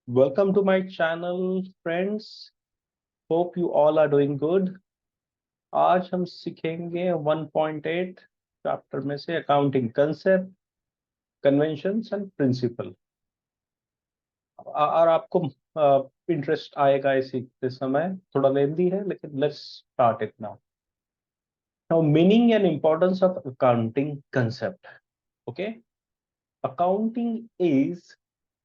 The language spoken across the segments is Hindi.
Welcome to my channel, friends. Hope you all are doing good. आज हम सीखेंगे 1.8 चैप्टर में से accounting concept, conventions and principle. और आपको इंटरेस्ट आएगा इस सीखते समय। थोड़ा लेंदी है लेकिन let's start it now. Now meaning and importance of accounting concept. Okay, accounting is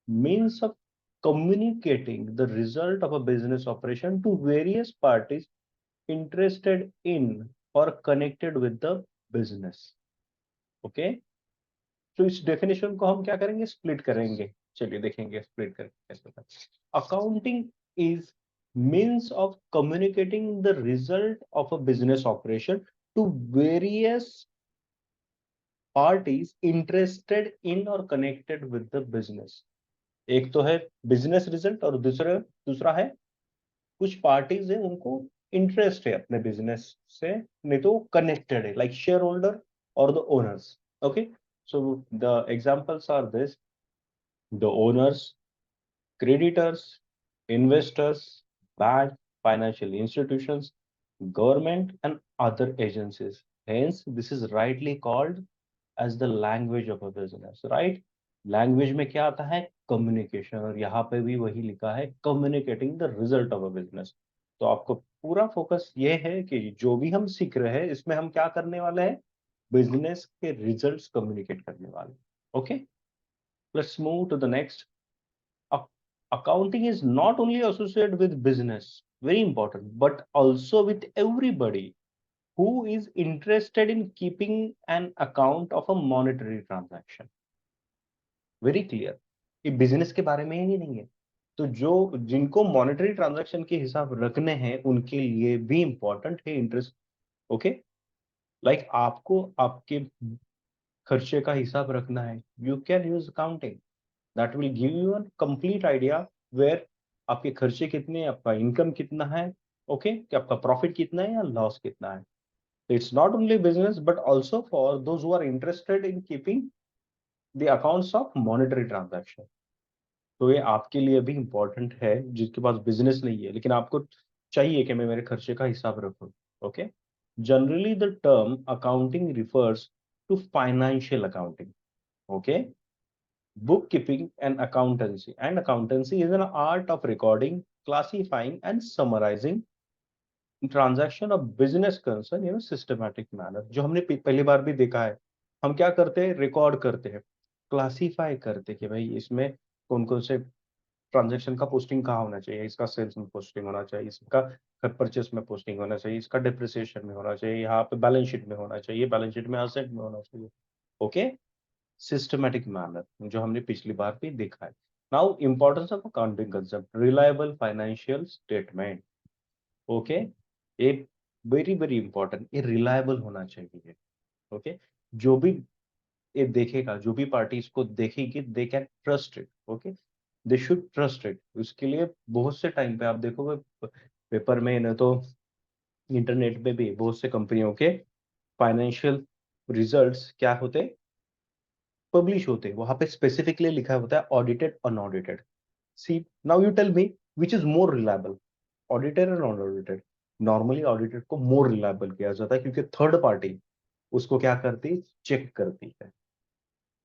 means of communicating the result of a business operation to various parties interested in or connected with the business. Okay, तो इस डेफिनेशन को हम क्या करेंगे, स्प्लिट करेंगे। चलिए देखेंगे स्प्लिट करके कैसे होता है। Accounting is means of communicating the result of a business operation to various parties interested in or connected with the business. एक तो है बिजनेस रिजल्ट और दूसरा है कुछ पार्टीज है उनको इंटरेस्ट है अपने बिजनेस से, नहीं तो कनेक्टेड है, लाइक शेयर होल्डर और the owners. Okay, so the examples are this: the owners, creditors, investors, bank, financial institutions, government and other agencies. Hence this is rightly called as the language of a business, right? Language में क्या आता है, कम्युनिकेशन, और यहाँ पे भी वही लिखा है, communicating the result of a business. तो आपको पूरा फोकस ये है कि जो भी हम सीख रहे हैं इसमें हम क्या करने वाले हैं, बिजनेस के रिजल्ट्स कम्युनिकेट करने वाले। Okay, let's move to the next. Accounting is not only associated with business, very important, but also with everybody who is interested in keeping an account of a monetary transaction. Very clear, ये बिजनेस के बारे में ही नहीं है। तो जो जिनको मॉनेटरी ट्रांजैक्शन के हिसाब रखने हैं उनके लिए भी इंपॉर्टेंट है इंटरेस्ट। ओके, लाइक आपको आपके खर्चे का हिसाब रखना है, you can use accounting. That will give you a complete idea where आपके खर्चे कितने हैं, आपका इनकम कितना है, ओके, कि आपका प्रॉफिट कितना है या लॉस कितना है। So it's not only business but also for those who are interested in keeping the accounts of monetary transaction. तो ये आपके लिए भी इम्पोर्टेंट है जिसके पास बिजनेस नहीं है लेकिन आपको चाहिए कि मैं मेरे खर्चे का हिसाब रखूं। Okay, generally the term accounting refers to financial accounting. Okay, bookkeeping and accountancy is an art of recording, classifying and summarizing transaction of business concern in systematic manner. जो हमने पहली बार भी देखा है, हम क्या करते हैं, रिकॉर्ड करते हैं, क्लासिफाई करते हैं कि भाई इसमें कौन कौन से ट्रांजैक्शन का पोस्टिंग कहाँ होना चाहिए, इसका सेल्स में पोस्टिंग होना चाहिए, इसका परचेस में पोस्टिंग होना चाहिए, इसका डिप्रिसिएशन में होना चाहिए, यहाँ पे बैलेंस शीट में होना चाहिए, बैलेंस शीट में असेट में होना चाहिए। ओके, सिस्टमैटिक मैनर जो हमने पिछली बार भी देखा है। Now importance of accounting concept, reliable financial statement. Okay, ये वेरी वेरी इंपॉर्टेंट, ये रिलायबल होना चाहिए। ओके, जो भी ये देखेगा, जो भी पार्टी इसको देखेगी, they can trust it. Okay, they should trust it. उसके लिए बहुत से टाइम पे आप देखोगे पेपर में, न तो इंटरनेट पे भी बहुत से कंपनियों के फाइनेंशियल रिजल्ट्स क्या होते, पब्लिश होते, वहां पे स्पेसिफिकली लिखा होता है audited unaudited. See, now you tell me which is more reliable, audited और नॉन ऑडिटेड? नॉर्मली ऑडिटेड को मोर रिलायबल किया जाता है क्योंकि थर्ड पार्टी उसको क्या करती, चेक करती है।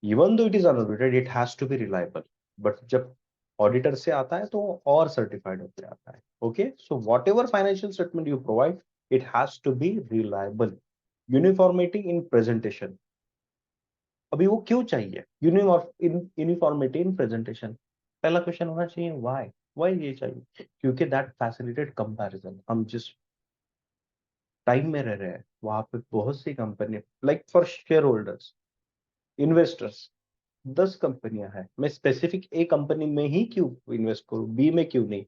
Even though it is unaudited, it has to be reliable, but जब ऑडिटर से आता है तो और सर्टिफाइड होते आता है। Okay, so whatever financial statement you provide, it has to be reliable. Uniformity in presentation, अभी वो क्यों चाहिए यूनिफॉर्मिटी इन प्रेजेंटेशन? पहला क्वेश्चन होना चाहिए व्हाई, व्हाई ये चाहिए? क्योंकि दैट फैसिलिटेट कंपैरिजन। हम जिस टाइम में रह रहे हैं वहां पे बहुत सी company, like for shareholders, investors, 10 कंपनियां हैं, मैं स्पेसिफिक ए कंपनी में ही क्यों इन्वेस्ट करूं, बी में क्यों नहीं?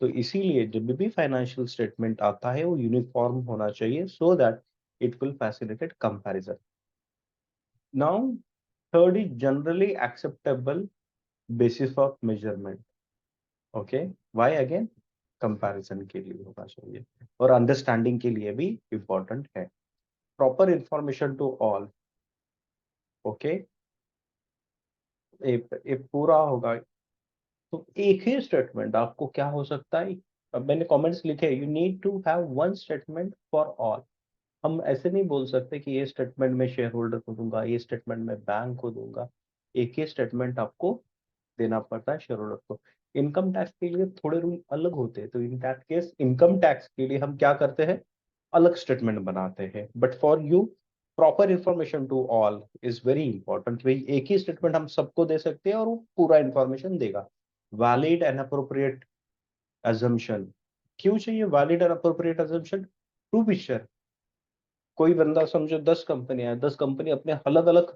तो इसीलिए जब भी फाइनेंशियल स्टेटमेंट आता है वो यूनिफॉर्म होना चाहिए, so that it will facilitate comparison. Now third is generally acceptable basis of measurement. Okay, why again? Comparison के लिए होना चाहिए और अंडरस्टैंडिंग के लिए भी इंपॉर्टेंट है। Proper information to all. Okay, ये पूरा होगा तो एक ही स्टेटमेंट आपको क्या हो सकता है, अब मैंने कमेंट्स लिखे, you need to have one statement for all. हम ऐसे नहीं बोल सकते कि ये स्टेटमेंट मैं शेयर होल्डर को दूंगा, ये स्टेटमेंट मैं बैंक को दूंगा। एक ही स्टेटमेंट आपको देना पड़ता है शेयर होल्डर को। इनकम टैक्स के लिए थोड़े रूल अलग होते हैं, तो in that case income tax के लिए हम क्या करते हैं, अलग स्टेटमेंट बनाते हैं। But for you proper information to all is very important. भाई एक ही स्टेटमेंट हम सबको दे सकते हैं और वो पूरा इंफॉर्मेशन देगा। वैलिड एंड अप्रोप्रिएट assumption, क्यों चाहिए वैलिड और appropriate assumption? To be sure, कोई बंदा समझो 10 कंपनियां हैं, 10 कंपनी अपने अलग अलग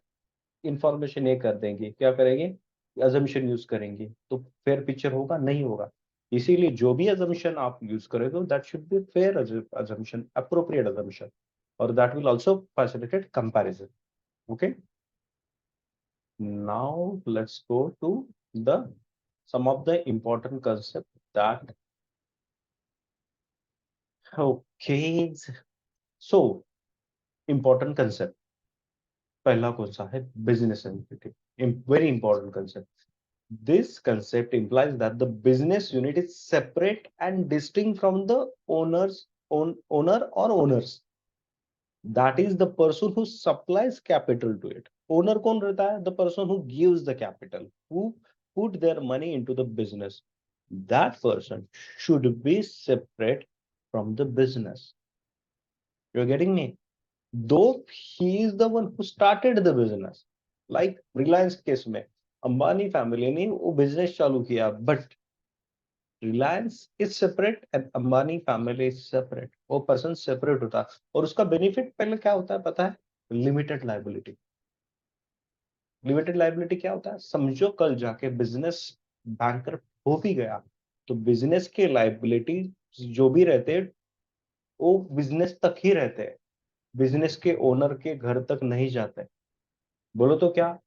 इंफॉर्मेशन ये कर देंगे, क्या करेंगे, assumption यूज करेंगे, तो फेयर पिक्चर होगा नहीं होगा। इसीलिए जो भी assumption आप यूज करेंगे that should be fair assumption, appropriate assumption, और that will also facilitate comparison. Okay, now let's go to the some of the important concept that, okay, so important concept, पहला कौन सा है, business entity, very important concept. This concept implies that the business unit is separate and distinct from the owner or owners. That is the person who supplies capital to it. Owner कौन रहता है? The person who gives the capital, who put their money into the business. That person should be separate from the business. You're getting me? Though he is the one who started the business. Like Reliance case में अंबानी फैमिली ने वो बिजनेस चालू किया, but Reliance is separate and Ambani family is separate. वो पर्सन सेपरेट होता है और उसका बेनिफिट पहले क्या होता है पता है, लिमिटेड लाइबिलिटी। लिमिटेड लाइबिलिटी क्या होता है, समझो कल जाके बिजनेस बैंकर हो भी गया तो बिजनेस के लाइबिलिटी जो भी रहते हैं वो बिजनेस तक ही रहते हैं, बिजनेस के ओनर के घर तक नहीं जाते। बोलो तो क्या,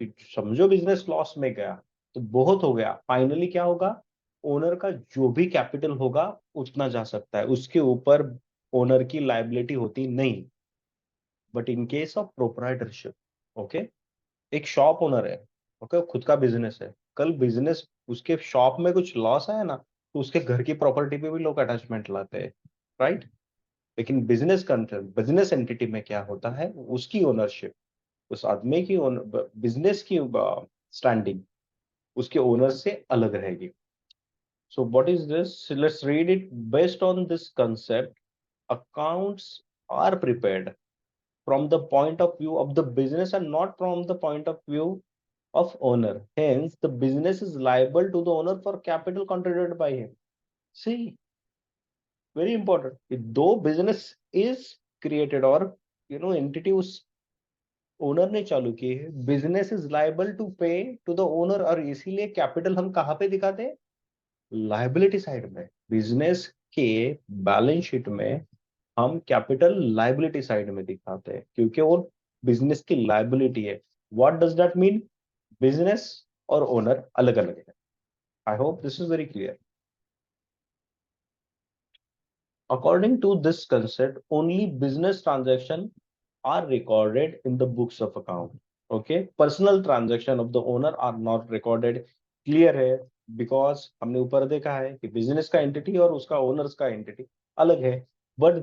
कि समझो बिजनेस लॉस में गया तो बहुत हो गया, फाइनली क्या होगा, ओनर का जो भी कैपिटल होगा उतना जा सकता है, उसके ऊपर ओनर की लाइबिलिटी होती नहीं। But in case of proprietorship, okay, एक शॉप ओनर है, ओके, खुद का बिजनेस है, कल बिजनेस उसके शॉप में कुछ लॉस आया ना तो उसके घर की प्रॉपर्टी पे भी लोग अटैचमेंट लाते हैं, राइट। लेकिन बिजनेस कंट्रोल, बिजनेस एंटिटी में क्या होता है, उसकी ओनरशिप, उस आदमी की बिजनेस की स्टैंडिंग उसके ओनर से अलग रहेगी। So what is this? Let's read it. Based on this concept, accounts are prepared from the point of view of the business and not from the point of view of owner. Hence, the business is liable to the owner for capital contributed by him. See, very important. Though business is created or entity उस ओनर ने चालू की है, बिजनेस इज लाइबल टू पे टू द ओनर, और इसीलिए कैपिटल हम कहाँ पे दिखाते हैं, लाइबिलिटी साइड में। बिजनेस के बैलेंस शीट में हम कैपिटल लाइबिलिटी साइड में दिखाते हैं क्योंकि वो बिजनेस की लाइबिलिटी है। What does that mean, business और ओनर अलग अलग है। I hope this is very clear. According to this concept, only business transactions are recorded in the books of account. Okay, personal transaction of the owner are not recorded. Clear है, because हमने ऊपर देखा है कि बिजनेस का एंटिटी और उसका ओनर्स का एंटिटी अलग है, but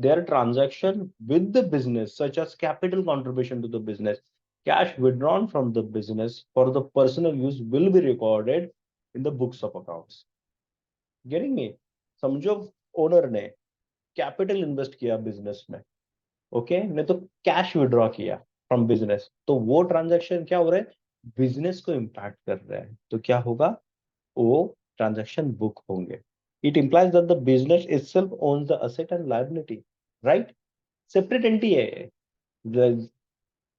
their transaction with the business, such as capital contribution to the business, cash withdrawn from the business for the personal use, will be recorded in the books of accounts. Getting me? समझो ओनर ने कैपिटल इन्वेस्ट किया बिजनेस में, ओके, ने तो कैश विड्रॉ किया फ्रॉम बिजनेस, तो वो ट्रांजैक्शन क्या हो रहा है, बिजनेस को इम्पैक्ट कर रहा है, तो क्या होगा, वो ट्रांजैक्शन बुक होंगे। It implies that the business itself owns the asset and liability, right. Separate entity है,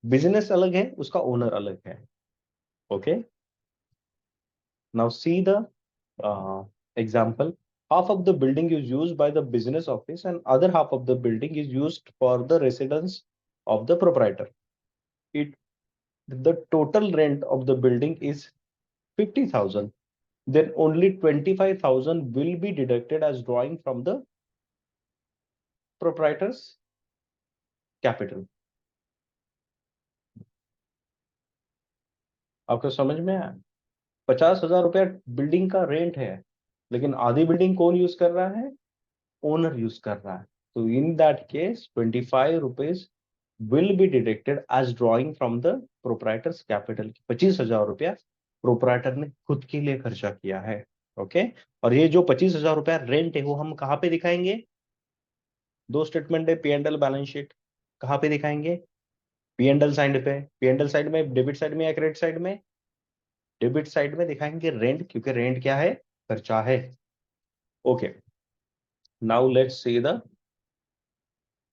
बिजनेस अलग है, उसका ओनर अलग है। Okay, now see the example. Half of the building is used by the business office and other half of the building is used for the residence of the proprietor. It The total rent of the building is 50,000. Then only 25,000 will be deducted as drawing from the proprietor's capital. आपको समझ में आया? 50,000 रुपया बिल्डिंग का रेंट है, लेकिन आधी बिल्डिंग कौन यूज कर रहा है? ओनर यूज कर रहा है। तो in that case 25 rupees will be deducted as drawing from the proprietor's capital. 25,000 रुपया प्रोप्राइटर ने खुद के लिए खर्चा किया है। ओके, और ये जो 25,000 रुपया रेंट है वो हम कहाँ पे दिखाएंगे? दो स्टेटमेंट है, P&L बैलेंस शीट। कहाँ पे दिखाएंगे? P&L साइड पे। P&L साइड में डेबिट साइड में या क्रेडिट साइड में? डेबिट साइड में दिखाएंगे रेंट, क्योंकि रेंट क्या है? खर्चा है। Okay, now let's see the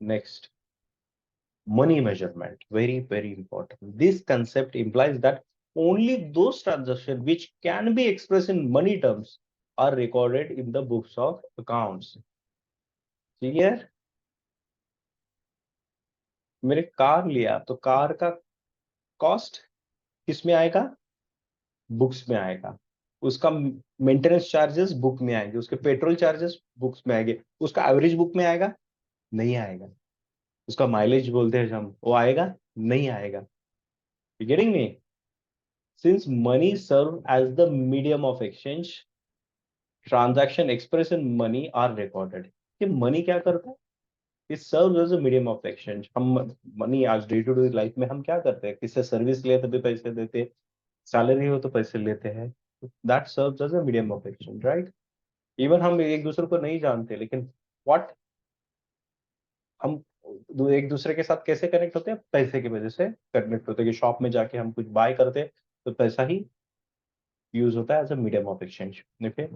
next, money measurement. Very, very important. This concept implies that only those transactions which can be expressed in money terms are recorded in the books of accounts. Clear? मेरे कार लिया तो कार का कॉस्ट किस में आएगा? बुक्स में आएगा। उसका मेंटेनेंस चार्जेस बुक में आएंगे, उसके पेट्रोल चार्जेस बुक्स में आएंगे। उसका एवरेज बुक में आएगा? नहीं आएगा। उसका माइलेज बोलते हैं हम, वो आएगा? नहीं आएगा। You getting me? Since money serve as the medium of exchange, transaction expressed in money are recorded. कि मनी क्या करता है? It serves as a medium of exchange. हम मनी आज डे टू डे लाइफ में हम क्या करते हैं? किससे सर्विस लिए तभी पैसे देते हैं, सैलरी हो तो पैसे लेते हैं। That serves as a medium of exchange, right? Even हम एक दूसरे को नहीं जानते, लेकिन व्हाट, हम एक दूसरे के साथ कैसे कनेक्ट होते हैं? पैसे की वजह से कनेक्ट होते हैं। कि शॉप में जाके हम कुछ बाय करते हैं तो पैसा ही यूज होता है as a medium of exchange. Okay,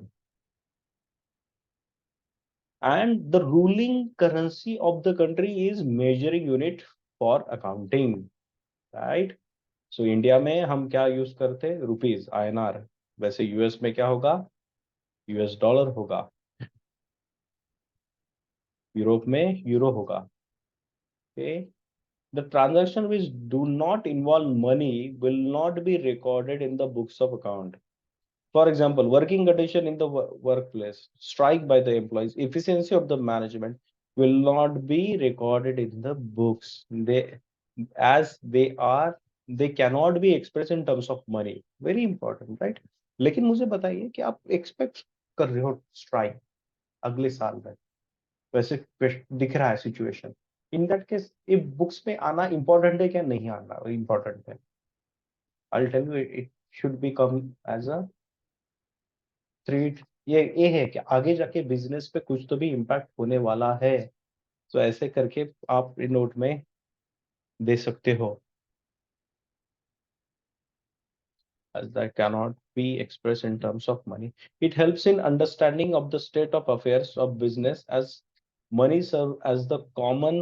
and the ruling currency of the country is measuring unit for accounting, right? So India में हम क्या यूज करते हैं? Rupees, INR। वैसे यूएस में क्या होगा? यूएस डॉलर होगा। यूरोप में यूरो होगा। Okay, the transaction which do not involve money will not be recorded in the books of account. For example, working condition in the workplace, strike by the employees, efficiency of the management will not be recorded in the books. As they are, they cannot be expressed in terms of money. Very important, right? लेकिन मुझे बताइए कि आप एक्सपेक्ट कर रहे हो स्ट्राइक अगले साल में, वैसे दिख रहा है सिचुएशन, इन दैट केस ये बुक्स में आना इंपॉर्टेंट है क्या नहीं आना इंपॉर्टेंट है? I tell you, it should be come as a thread. ये है कि आगे जाके बिजनेस पे कुछ तो भी इम्पैक्ट होने वाला है। तो ऐसे करके आप नोट में दे सकते हो, as that cannot be expressed in terms of money. It helps in understanding of the state of affairs of business, as money serve as the common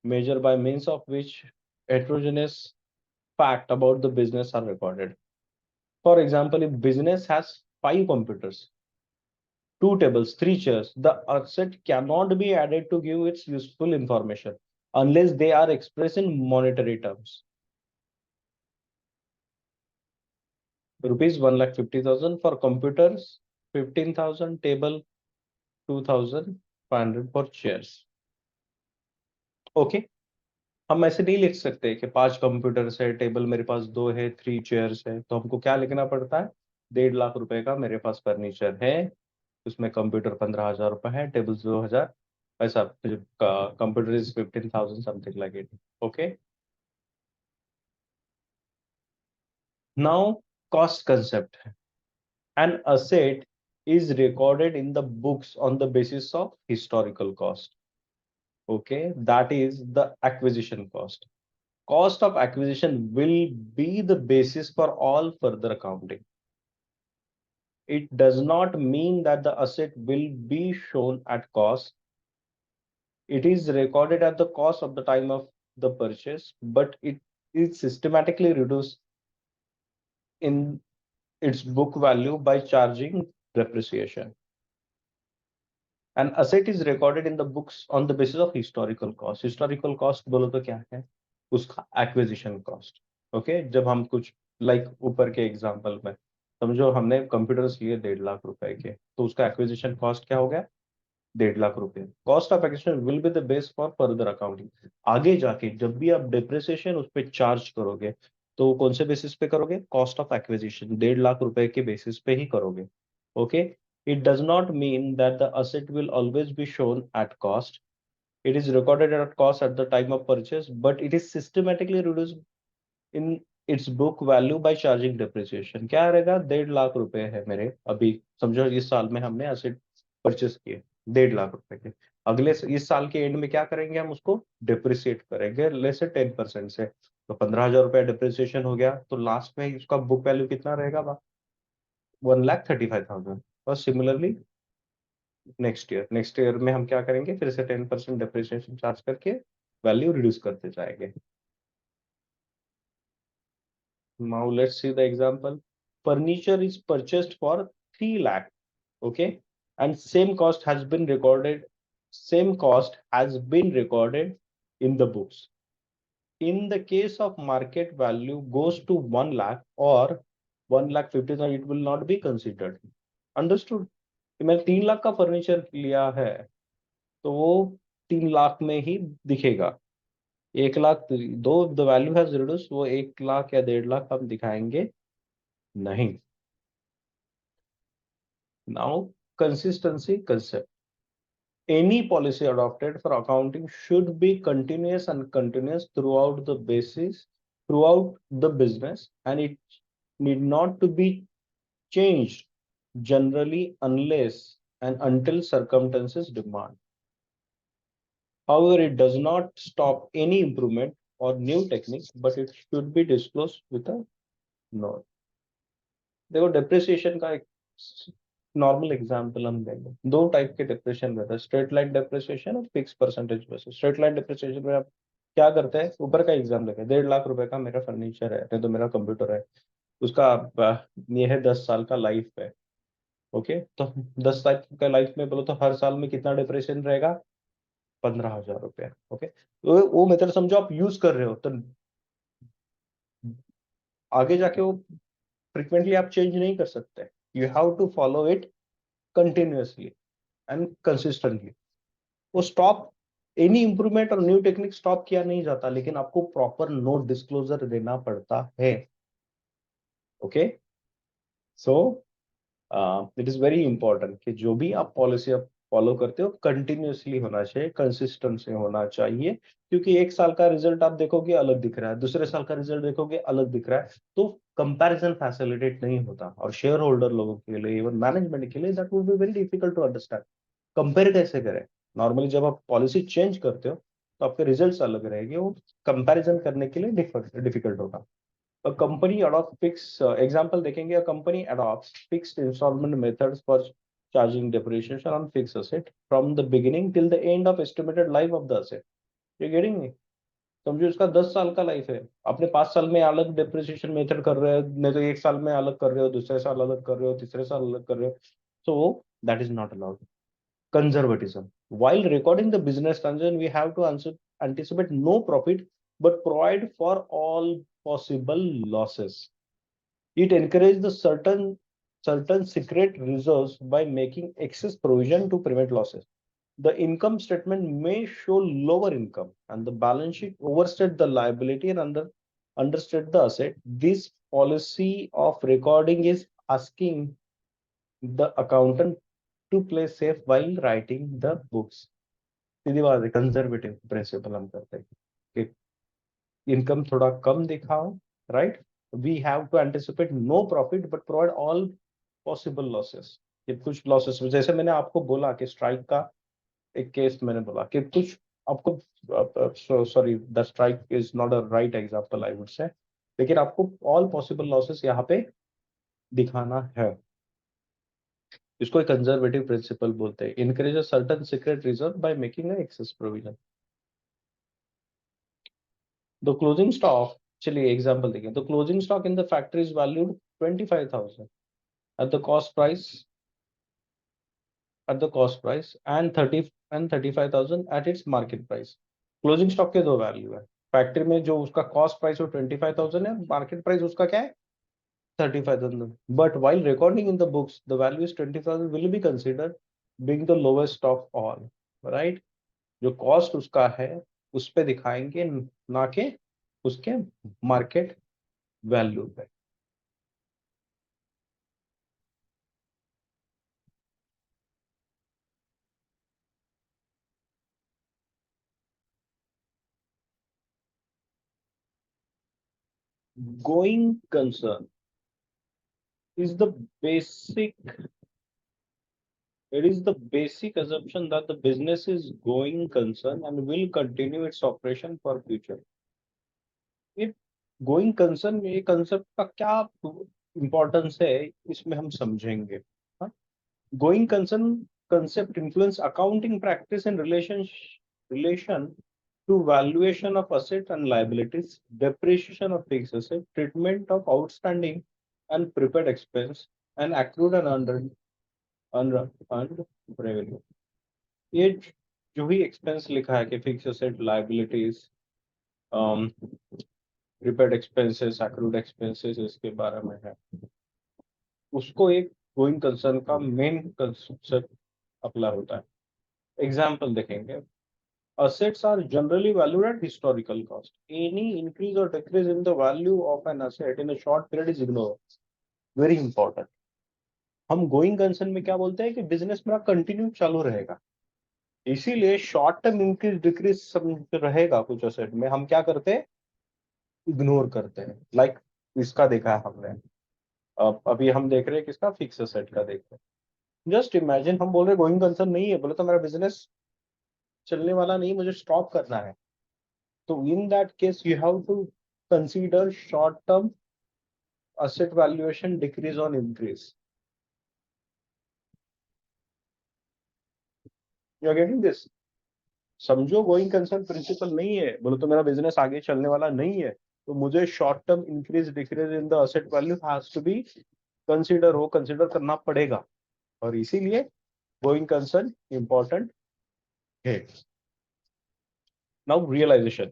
measure by means of which heterogeneous fact about the business are recorded. For example, if business has 5 computers, 2 tables, 3 chairs, the asset cannot be added to give its useful information unless they are expressed in monetary terms. Rupees 1,50,000 for computers, 15,000 table, 2,500 for chairs. Okay, हम ऐसे नहीं लिख सकते कि 5 कंप्यूटर्स है, टेबल मेरे पास 2 है, 3 चेयर्स है। तो हमको क्या लिखना पड़ता है? 1.5 लाख रुपए का मेरे पास फर्नीचर है, उसमें कंप्यूटर 15,000 रुपए है, टेबल 2,000, ऐसा computer is 15,000 something like it. Okay, now cost concept. An asset is recorded in the books on the basis of historical cost. Okay, that is the acquisition cost. Cost of acquisition will be the basis for all further accounting. It does not mean that the asset will be shown at cost. It is recorded at the cost of the time of the purchase, but it is systematically reduced in its book value by charging depreciation. An asset is recorded in the books on the basis of historical cost. Historical cost बोलो तो क्या है? उसका acquisition cost. ओके, जब हम कुछ ऊपर के एग्जांपल में समझो हमने कंप्यूटर्स लिए 1.5 लाख रुपए के, तो उसका एक्विजिशन कॉस्ट क्या हो गया? 1.5 लाख रुपए। Cost of acquisition will be the base for further accounting. आगे जाके जब भी आप डिप्रिसिएशन उस पर चार्ज करोगे तो कौन से बेसिस पे करोगे? कॉस्ट ऑफ एक्विजिशन, 1.5 लाख रुपए के बेसिस पे ही करोगे। Okay, it does not mean that the asset will always be shown at cost. It is recorded at cost at the time of purchase, but it is systematically reduced in its book value by charging depreciation. क्या रहेगा? 1.5 लाख रुपए है मेरे, अभी समझो इस साल में हमने एसेट परचेस किए 1.5 लाख रुपए के। अगले इस साल के एंड में क्या करेंगे? हम उसको डिप्रिसिएट करेंगे लेस से 10% से। तो 15,000 रुपया डिप्रिसिएशन हो गया, तो लास्ट में उसका बुक वैल्यू कितना रहेगा? 1,35,000। और सिमिलरली नेक्स्ट ईयर में हम क्या करेंगे? फिर से 10% डिप्रिसिएशन चार्ज करके वैल्यू रिड्यूस करते जाएंगे। Now let's see the example. Furniture is purchased for 3 lakh. Okay, and same cost has been recorded in the books. In the case of market value goes to 1 lakh or 1,50,000, it will not be considered. Understood? कि मैं 3 लाख का फर्नीचर लिया है, तो वो 3 लाख में ही दिखेगा। 1 लाख, दो द वैल्यू हैज रिड्यूस, वो 1 लाख या 1.5 लाख हम दिखाएंगे नहीं। Now, consistency concept. Any policy adopted for accounting should be continuous and continuous throughout the business, and it need not to be changed generally unless and until circumstances demand. However, it does not stop any improvement or new technique, but it should be disclosed with a note. देखो, डेप्रिसिएशन का एक नॉर्मल एग्जांपल हम देंगे। दो टाइप के डेप्रिसिएशन रहता है, स्ट्रेट लाइन डेप्रिसिएशन और fix percentage basis. Straight line depreciation में आप क्या करते हैं? ऊपर का एग्जाम लेके 1.5 लाख रुपए का मेरा फर्नीचर है, नहीं तो मेरा कंप्यूटर है, उसका ये है 10 साल का लाइफ है। ओके, तो 10 साल का लाइफ में बोलो तो हर साल में कितना डिप्रिसिएशन रहेगा? 15,000 रुपया। ओके, तो वो मेथड समझो आप यूज कर रहे हो, तो आगे जाके वो फ्रिक्वेंटली आप चेंज नहीं कर सकते। You have to follow it continuously and consistently. वो स्टॉप, एनी इंप्रूवमेंट और न्यू टेक्निक स्टॉप किया नहीं जाता, लेकिन आपको प्रॉपर नोट डिस्क्लोजर देना पड़ता है। Okay, so it is very important कि जो भी आप पॉलिसी आप फॉलो करते हो कंटिन्यूअसली होना चाहिए, कंसिस्टेंसी होना चाहिए। क्योंकि एक साल का रिजल्ट आप देखोगे अलग दिख रहा है, दूसरे साल का रिजल्ट देखोगे अलग दिख रहा है, तो कंपैरिजन फैसिलिटेट नहीं होता। और शेयर होल्डर लोगों के लिए, इवन मैनेजमेंट के लिए, that would be very difficult to understand. Compare कैसे करें? नॉर्मली जब आप पॉलिसी चेंज करते हो तो आपके रिजल्ट्स अलग रहेंगे, वो कंपैरिजन करने के लिए डिफिकल्ट होगा। A company adopt fixed example देखेंगे, a company adopts fixed installment methods for charging depreciation on fixed asset from the beginning till the end of estimated life of the asset. You getting me? समझो उसका 10 साल का लाइफ है, अपने 5 साल में अलग डिप्रिसिएशन मेथड कर रहे हो, नहीं तो एक साल में अलग कर रहे हो, दूसरे साल अलग कर रहे हो, तीसरे साल अलग कर रहे हो, so that is not allowed. Conservatism. While recording the business transaction, we have to anticipate no profit, but provide for all possible losses. It encourages the certain secret reserves by making excess provision to prevent losses. The income statement may show lower income, and the balance sheet overstate the liability and understate the asset. This policy of recording is asking the accountant to play safe while writing the books. सीधी बात है, कंजर्वेटिव प्रिंसिपल हम करते हैं कि इनकम थोड़ा कम दिखाओ, right? We have to anticipate no profit but provide all possible losses. कि कुछ लॉसेस, जैसे मैंने आपको बोला कि स्ट्राइक का एक केस मैंने बोला कि कुछ आपको, sorry the strike is not a right example I would say, लेकिन आपको ऑल पॉसिबल लॉसेस यहाँ पे दिखाना है। इसको एक कंजर्वेटिव प्रिंसिपल बोलते हैं। Encourage a certain secret reserve by making a excess provision. The closing stock, चलिए एग्जांपल देखें। The closing stock in the factory is valued 25,000 at the cost price and 35,000 at its market price. Closing stock के दो वैल्यू है। फैक्ट्री में जो उसका कॉस्ट प्राइस वो 25,000 है, मार्केट प्राइस उसका क्या है? 35,000. But while recording in the books, the value is 20,000 will be considered being the lowest of all, right? जो कॉस्ट उसका है उस पे दिखाएंगे, ना के उसके मार्केट वैल्यू पे। Going concern is the basic it is the basic assumption that the business is going concern and will continue its operation for future। ये गोइंग कंसर्न, ये कंसेप्ट का क्या इंपॉर्टेंस है इसमें हम समझेंगे। Going concern concept influence accounting practice in relation to valuation of asset and liabilities, depreciation of fixed asset, treatment of outstanding and prepaid expense, and accrued and unearned revenue। ये जो भी एक्सपेंस लिखा है कि fix asset, liabilities, prepaid expenses, accrued expenses, इसके बारे में है, उसको एक गोइंग कंसर्न का मेन कंसेप्ट अप्लाई होता है। एग्जाम्पल देखेंगे। Assets are generally valued at historical cost. Any increase or decrease in the value of an asset in a short period is ignored. Very important। हम गोइंग कंसर्न में क्या बोलते हैं कि बिजनेस मेरा कंटिन्यू चालू रहेगा, इसीलिए शॉर्ट टर्म इंक्रीज डिक्रीज रहेगा कुछ असेट में, हम क्या करते हैं, इग्नोर करते हैं। लाइक इसका देखा है हमने, अभी हम देख रहे हैं किसका, फिक्स असेट का देख रहे हैं। जस्ट इमेजिन हम बोल रहे गोइंग कंसर्न नहीं है, बोले तो मेरा बिजनेस चलने वाला नहीं, मुझे स्टॉप करना है, तो in that case you have to consider short term asset valuation decrease on increase। You are getting this? समझो गोइंग कंसर्न प्रिंसिपल नहीं है, बोलो तो मेरा बिजनेस आगे चलने वाला नहीं है, तो मुझे short term increase decrease in the asset value has to be consider करना पड़ेगा, और इसीलिए गोइंग कंसर्न इंपॉर्टेंट है। Now realization.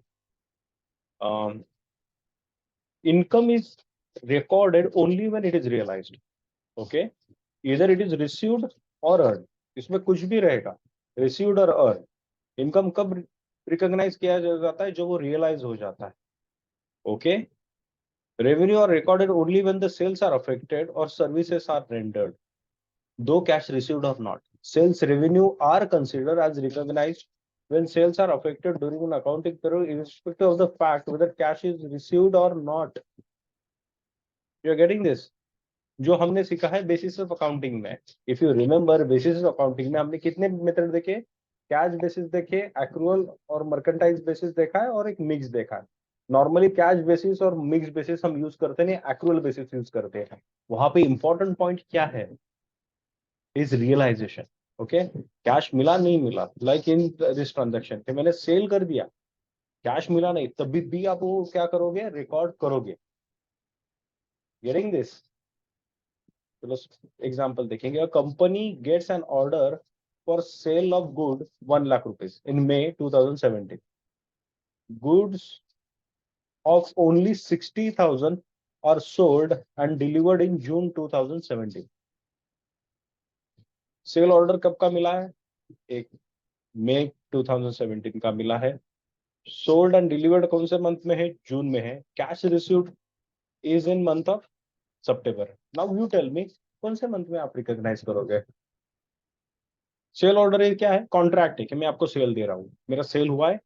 Income is recorded only when it is realized। okay, either it is received or earned। इसमें कुछ भी रहेगा, received और earned। इनकम कब रिकॉग्नाइज किया जाता है, जो वो रियलाइज हो जाता है। Okay, revenue are recorded only when the sales are affected और services are rendered, though cash received और not. Sales revenue are considered as recognized when sales are affected during an accounting period irrespective of the fact whether cash is received or not। you are getting this? जो हमने सीखा है बेसिस ऑफ अकाउंटिंग में, if you remember basis of accounting में हमने कितने मेथड देखे, कैश बेसिस देखे, एक्रूअल और मर्केंटाइज बेसिस देखा है, और एक मिक्स देखा है। नॉर्मली कैश बेसिस और मिक्स बेसिस हम यूज करते नहीं, एक्रूअल बेसिस यूज करते हैं। वहां पे इंपॉर्टेंट पॉइंट क्या है, इज रियलाइजेशन। ओके, कैश मिला नहीं मिला, लाइक इन दिस ट्रांजेक्शन कि मैंने सेल कर दिया, कैश मिला नहीं, तभी भी आप वो क्या करोगे, रिकॉर्ड करोगे। Getting this? चलो एग्जांपल देखेंगे। Company gets an order for sale of good 1 lakh rupees in May 2017। Goods of only 60,000 are sold and delivered in June 2017। Sale order कब का मिला है, एक May 2017 का मिला है। सोल्ड एंड डिलीवर्ड कौन से मंथ में है, जून में है। Cash received is in month of September. Now you tell me कौन से मंथ में आप रिकॉग्नाइज करोगे। सेल ऑर्डर ये क्या है, कॉन्ट्रैक्ट है कि मैं आपको सेल दे रहा हूँ, मेरा सेल हुआ है,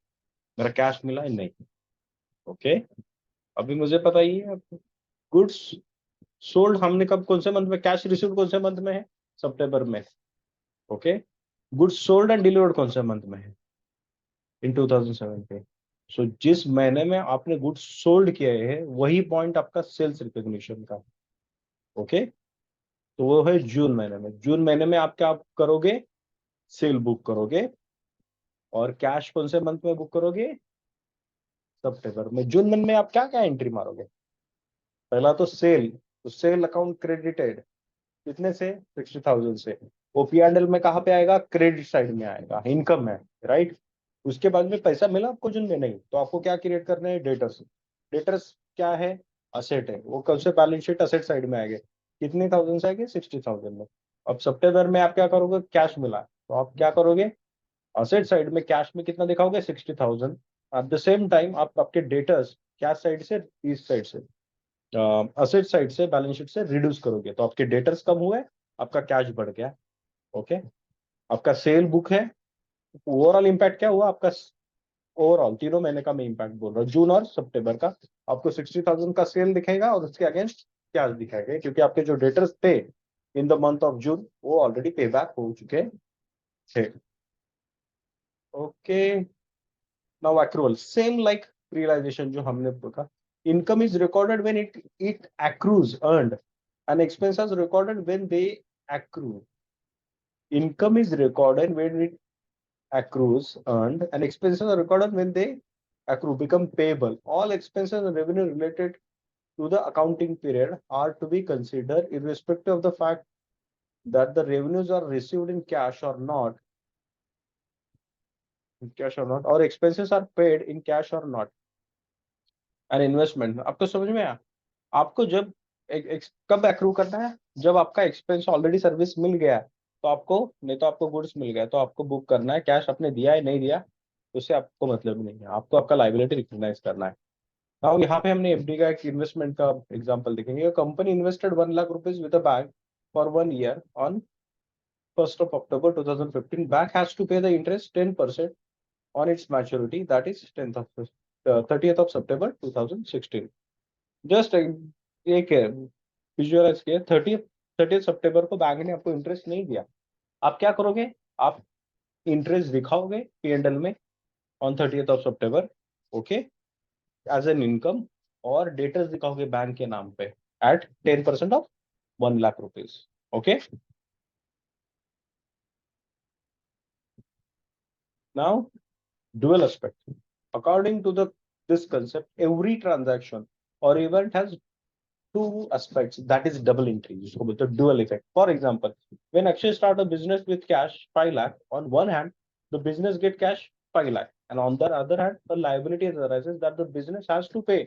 मेरा कैश मिला है नहीं। ओके, अभी मुझे पता ही है गुड्स सोल्ड हमने कब, कौन से मंथ में, कैश रिसीव्ड कौन से मंथ में है, सितंबर में। Okay, goods sold and delivered कौन से मंथ में है, इन 2017। सो जिस महीने में आपने गुड्स सोल्ड किए हैं वही पॉइंट आपका सेल्स रिकॉग्निशन का। ओके, तो वो है जून महीने में। जून महीने में आप क्या करोगे, सेल बुक करोगे, और कैश कौन से मंथ में बुक करोगे, सितंबर में। जून मंथ में आप क्या क्या एंट्री मारोगे, पहला तो सेल, तो सेल अकाउंट क्रेडिटेड कितने से, 60,000 से। वो P&L में कहाँ पे आएगा, क्रेडिट साइड में आएगा, इनकम है, राइट। उसके बाद में पैसा मिला आपको जून में नहीं, तो आपको क्या क्रिएट करना है, डेटर्स। डेटर्स क्या है, असेट है, वो कब से बैलेंस शीट असेट साइड में आएंगे, कितने थाउजेंड से आएंगे, 60,000 में। अब सितंबर में आप क्या करोगे, कैश मिला, तो आप क्या करोगे, असेट साइड में कैश में कितना दिखाओगे, 60,000। एट द सेम टाइम आप आपके डेटर्स कैश साइड से, इस साइड से असेट साइड से, बैलेंस शीट से रिड्यूस करोगे तो आपके डेटर्स कम हुए, आपका कैश बढ़ गया। ओके, आपका सेल बुक है, ओवरऑल इंपैक्ट क्या हुआ आपका? ओवरऑल तीनों महीने का मैं इंपैक्ट बोल रहा हूँ, जून और सितंबर का। आपको 60,000 का सेल दिखेगा और उसके अगेंस्ट कैश दिखाएगा, क्योंकि आपके जो डेटर्स थे in the month of June वो ऑलरेडी पे बैक हो चुके थे। Okay, now accrual same like realization जो हमने देखा। Income is recorded when it accrues earned and expenses recorded when they accrue. Income is recorded when it accrues earned and expenses are recorded when they accrue become payable. All expenses and revenue related to the accounting period are to be considered irrespective of the fact that the revenues are received in cash or not, or expenses are paid in cash or not. An investment आपको समझ में आया? आपको जब कब एक्रू करना है? जब आपका एक्सपेंस ऑलरेडी सर्विस मिल गया है, तो आपको, नहीं तो आपको गुड्स मिल गया तो आपको बुक करना है। कैश आपने दिया है नहीं दिया उससे आपको मतलब नहीं है, आपको आपका लाइबिलिटी रिकॉग्नाइज करना है। नाउ यहाँ पे हमने एफडी का एक इन्वेस्टमेंट का एग्जांपल देखेंगे। Company invested 1 lakh rupees with a bank for 1 year on 1st of October 2015. Bank has to pay the interest 10% on its maturity, that is 30th of September 2016. Just एक विजुअलाइज किया, 30th सितंबर को बैंक ने आपको इंटरेस्ट नहीं दिया, आप क्या करोगे? आप इंटरेस्ट दिखाओगे P&L में on 30th of September, okay, as an income, और डेटर्स दिखाओगे बैंक के नाम पे at 10% of 1 lakh rupees. Okay, now dual aspect. According to this concept, every transaction or event has two aspects, that is double entry, जिसको बोलते हैं dual effect. For example, when Akshay start a business with cash 5 lakh, on one hand the business get cash 5 lakh, and on the other hand a liability arises that the business has to pay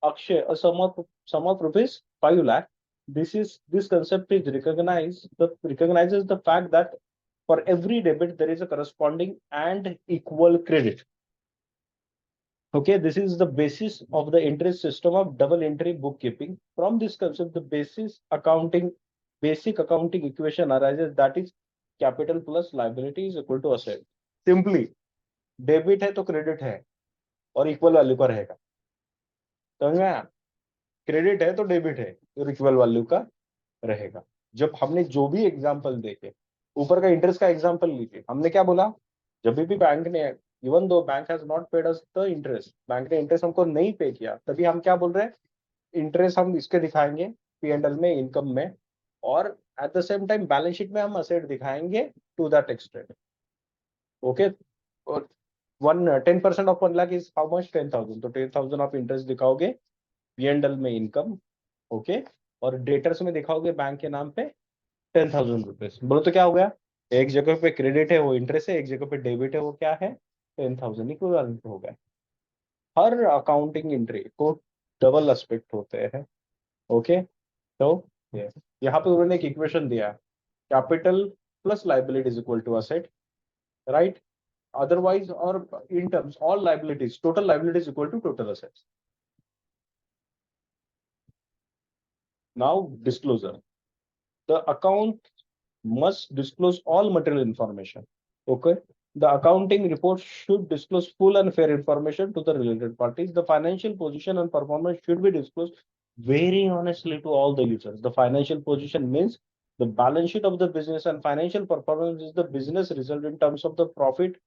Akshay a sum of rupees 5 lakh. This concept is recognizes the fact that for every debit there is a corresponding and equal credit. Okay, this is the basis of the interest system of double entry bookkeeping. From this concept, the basic accounting equation arises, that is capital plus liability is equal to asset. Simply, debit है तो क्रेडिट है और इक्वल वैल्यू का रहेगा। समझ में आया? क्रेडिट है तो डेबिट है और इक्वल वैल्यू का रहेगा। जब हमने जो भी एग्जांपल देखे, ऊपर का इंटरेस्ट का एग्जांपल लीजिए, हमने क्या बोला? जब भी बैंक ने, even though bank has not paid us the interest, bank ने इंटरेस्ट हमको नहीं पे किया, तभी हम क्या बोल रहे हैं? इंटरेस्ट हम इसके दिखाएंगे P&L में, इनकम में, और at the same time balance sheet में हम असेट दिखाएंगे टू दैट एक्सटेंट। ओके, और 10% of 1 lakh is how much? 10,000, तो 10,000 आप इंटरेस्ट दिखाओगे P&L में इनकम, ओके, और डेटर्स में दिखाओगे बैंक के नाम पे 10,000 रुपीज। बोलो तो क्या हो गया? एक जगह पे क्रेडिट है वो इंटरेस्ट है, एक जगह पे डेबिट है वो क्या है? 10,000, इक्विवेलेंट हो गया। हर अकाउंटिंग एंट्री को डबल एस्पेक्ट होते हैं। ओके, तो यहाँ पे उन्होंने एक इक्वेशन दिया, capital plus liability is equal to asset, right? otherwise, or in terms all liabilities, total liabilities equal to total assets. Now disclosure, the account must disclose all material information. Okay, the accounting report should disclose full and fair information to the related parties. The financial position and performance should be disclosed very honestly to all the users. The financial position means the balance sheet of the business, and financial performance is the business result in terms of the profit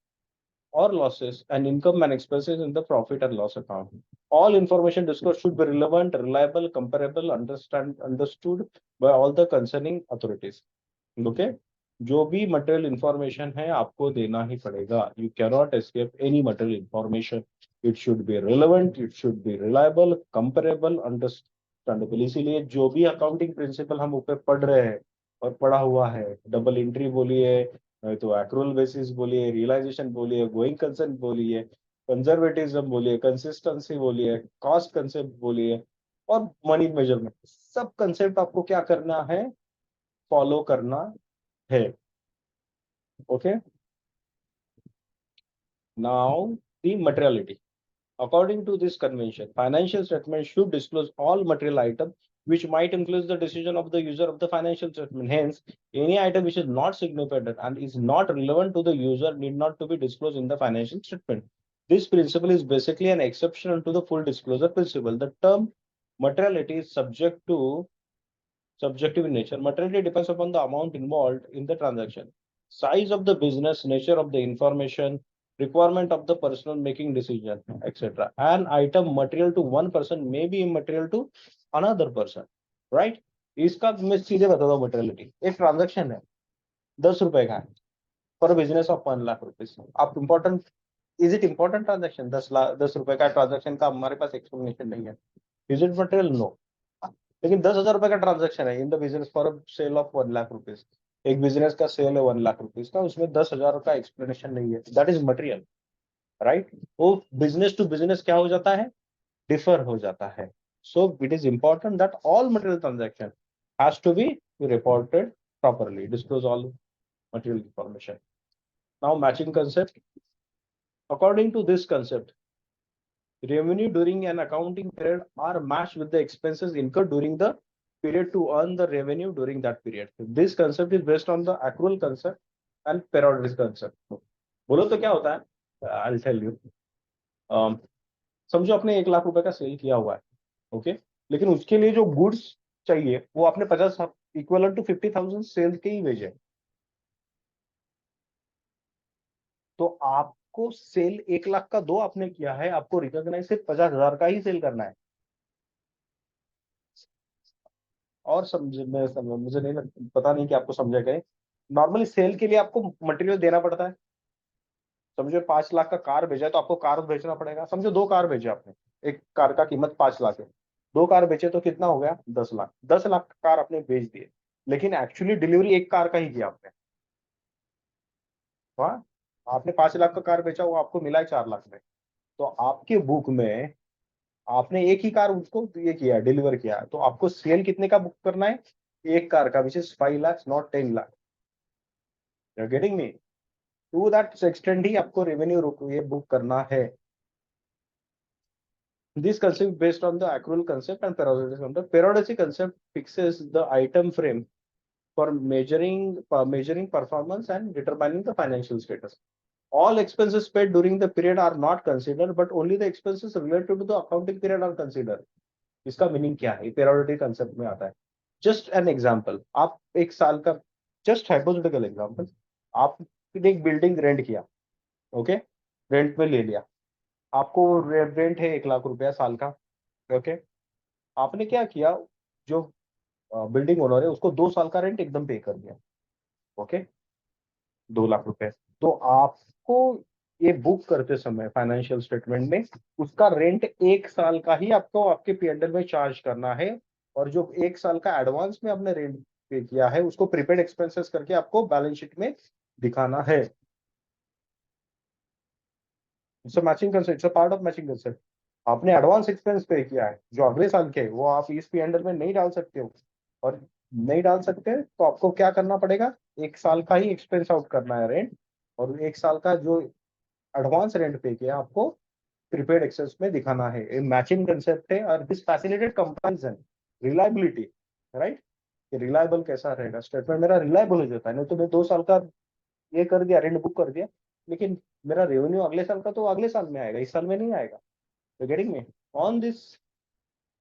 or losses and income and expenses in the profit and loss account. All information disclosed should be relevant, reliable, comparable, understood by all the concerning authorities. Okay, जो भी मटेरियल इंफॉर्मेशन है आपको देना ही पड़ेगा। You cannot escape any material information. It should B relevant, it should B reliable, comparable, understandable. इसीलिए जो भी अकाउंटिंग प्रिंसिपल हम ऊपर पढ़ रहे हैं और पढ़ा हुआ है, डबल एंट्री बोलिए, तो एक्रूअल बेसिस बोलिए, रियलाइजेशन बोलिए, गोइंग कंसर्न बोलिए, कंजर्वेटिज्म बोलिए, कंसिस्टेंसी बोलिए, कॉस्ट कंसेप्ट बोलिए, और मनी मेजरमेंट, सब कंसेप्ट आपको क्या करना है? फॉलो करना है। Okay, now the materiality. According to this convention, financial statements should disclose all material items which might influence the decision of the user of the financial statement. Hence, any item which is not significant and is not relevant to the user need not to be disclosed in the financial statement. This principle is basically an exception to the full disclosure principle. The term materiality is subjective in nature. Materiality depends upon the amount involved in the transaction, size of the business, nature of the information, requirement of the person making decision, etc. An item material to one person may be immaterial to another person, right? इसका मैं सीधे बता दूं मटेरियलिटी एक ट्रांजैक्शन है 10 रुपए का है for business of 1 lakh rupees आप important is it important transaction 10 रुपए का ट्रांजेक्शन का हमारे पास एक्सप्लेनेशन नहीं है इज इट मटेरियल नो लेकिन 10,000 रुपए का ट्रांजेक्शन है in the business for sale of 1 lakh rupees एक बिजनेस का सेल है 1 लाख रुपीज का उसमें 10,000 का एक्सप्लेनेशन नहीं है दैट इज मटेरियल राइट वो बिजनेस टू बिजनेस क्या हो जाता है डिफर हो जाता है so it is important that all material transaction has to be reported properly disclose all material information now matching concept according to this concept revenue during an accounting period are matched with the expenses incurred during the period to earn the revenue during that period. This concept is based on the accrual concept and periodic concept. बोलो तो क्या होता है? I'll tell you. समझो आपने 1 लाख रुपए का सेल किया हुआ है, ओके? लेकिन उसके लिए जो गुड्स चाहिए वो आपने 50 इक्वल टू 50,000 सेल के ही भेजे, तो आपको सेल 1 लाख का दो आपने किया है, आपको रिकॉग्नाइज सिर्फ 50,000 का ही सेल करना है। और मुझे नहीं पता नहीं कि आपको समझा गए। नॉर्मली सेल के लिए आपको मटेरियल देना पड़ता है। समझो 5 लाख का कार भेजा तो आपको कार बेचना पड़ेगा। समझो 2 कार भेजे आपने, एक कार का कीमत 5 लाख है, 2 कार बेचे तो कितना हो गया 10 लाख। 10 लाख का कार आपने बेच दिए, लेकिन एक्चुअली डिलीवरी एक कार का ही किया आपने। हाँ, आपने 5 लाख का कार बेचा, वो आपको मिला है 4 लाख में, तो आपके बुक में आपने एक ही कार उसको ये किया, डिलीवर किया, तो आपको सेल कितने का बुक करना है? एक कार का, which is 5 lakh not 10 lakh. You are getting me? To that extent ही आपको रेवेन्यू ये बुक करना है। This concept based on the accrual concept and periodicity concept. Periodicity concept fixes the item frame for measuring performance and determining the financial status. All expenses paid during the period are not considered, but only the expenses related to the accounting period are considered. इसका मीनिंग क्या है? पेरियोडिक कंसेप्ट में आता है। जस्ट एन एग्जांपल, आप एक साल का, जस्ट हाइपोथेटिकल एग्जांपल, आपने एक बिल्डिंग रेंट किया, ओके, रेंट पे ले लिया, आपको रेंट है 1 लाख रुपया साल का, ओके। आपने क्या किया, जो बिल्डिंग ओनर है उसको 2 साल का रेंट एकदम पे कर दिया, ओके, 2 लाख रुपए। तो आपको ये बुक करते समय फाइनेंशियल स्टेटमेंट में उसका रेंट 1 साल का ही आपको आपके पीएनएल में चार्ज करना है, और जो 1 साल का एडवांस में आपने रेंट पे किया है उसको प्रीपेड एक्सपेंसेस करके आपको बैलेंस शीट में दिखाना है। It's a matching concept, it's a part of matching concept. आपने एडवांस एक्सपेंस पे किया है जो अगले साल के, वो आप इस पीएनएल में नहीं डाल सकते हो, और नहीं डाल सकते तो आपको क्या करना पड़ेगा, 1 साल का ही एक्सपेंस आउट करना है रेंट, और 1 साल का जो एडवांस रेंट पे किया आपको प्रीपेड एक्सेस में दिखाना है। ये मैचिंग कंसेप्ट है, और this facilitate comparison, reliability, right? Reliable कैसा रहेगा, स्टेटमेंट मेरा रिलायबल हो जाता है। नहीं तो मैं 2 साल का ये कर दिया, रेंट बुक कर दिया, लेकिन मेरा रेवेन्यू अगले साल का तो अगले साल में आएगा, इस साल में नहीं आएगा। You getting me? On this,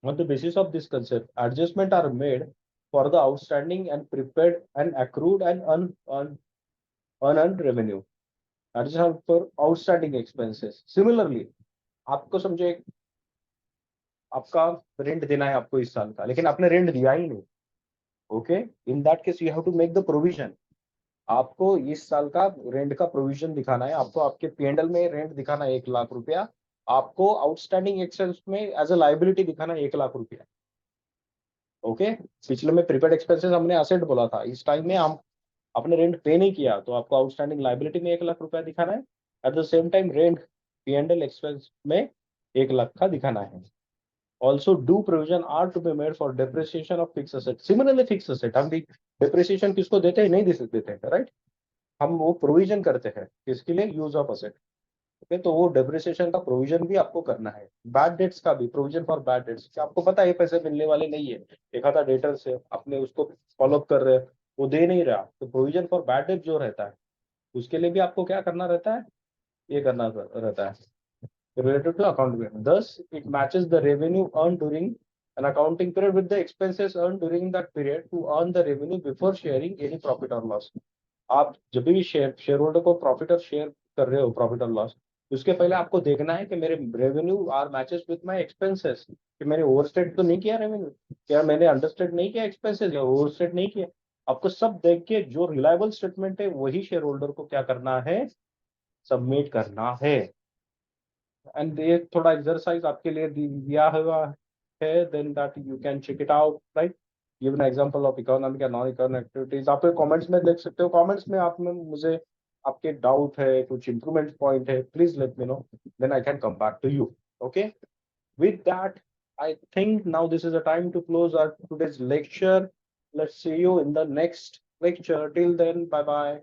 on the basis of this concept, adjustment are made for the outstanding and prepaid and accrued and unearned revenue. Adjustment for outstanding expenses. Similarly, आपको समझो एक आपका रेंट देना है आपको इस साल का, लेकिन आपने रेंट दिया ही नहीं, okay, in that case you have to make the provision. आपको इस साल का रेंट का प्रोविजन दिखाना है, आपको आपके पीएनएल में रेंट दिखाना है 1 लाख रुपया, आपको आउटस्टैंडिंग एक्सपेंस में एज अ लाइबिलिटी दिखाना है 1 लाख रुपया, ओके। पिछले में प्रीपेड एक्सपेंसेस हमने असेट बोला था, इस टाइम में हम आपने रेंट पे नहीं किया तो आपको आउटस्टैंडिंग लाइबिलिटी में 1 लाख रुपया दिखाना है, at the same time rent PNL expense में 1 लाख का दिखाना है। Also, due provision are to be made for depreciation of fixed asset. Similarly, fixed asset हम भी depreciation किसको देते हैं, नहीं दे सकते थे, राइट? हम वो प्रोविजन करते हैं किसके लिए, यूज ऑफ असेट। तो वो डेप्रिसिएशन का प्रोविजन भी आपको करना है, बैड डेट्स का भी प्रोविजन फॉर बैड डेट्स, क्या आपको पता है ये पैसे मिलने वाले नहीं है, एक आधा डेटर से आपने उसको फॉलो अप कर रहे हैं, वो दे नहीं रहा, तो प्रोविजन फॉर बैड डेट जो रहता है उसके लिए भी आपको क्या करना रहता है, ये करना रहता है related to accounting period. Thus, it matches the revenue earned during an accounting period with the expenses earned during that period to earn the revenue before sharing any profit or loss. आप जब भी शेयर होल्डर को प्रॉफिट और शेयर कर रहे हो, प्रॉफिट और लॉस, उसके पहले आपको देखना है कि मेरे revenue are matches with my expenses, कि मैंने ओवरस्टेट तो नहीं किया रेवेन्यू, क्या मैंने अंडरस्टेट नहीं किया एक्सपेंसेस या ओवरस्टेट नहीं किया। आपको सब देख के जो रिलायबल स्टेटमेंट है वही शेयर होल्डर को क्या करना है, सबमिट करना है। एंड ये थोड़ा एक्सरसाइज आपके लिए दिया हुआ है, then that you can check it out, right. Give an example of economic and non economic activities, आप कमेंट्स में देख सकते हो, कमेंट्स में आप में मुझे आपके डाउट है, कुछ इंप्रूवमेंट पॉइंट है, please let me know, then I can come back to you. Okay, with that, I think now this is a time to close our today's lecture. Let's see you in the next lecture. Till then, bye bye.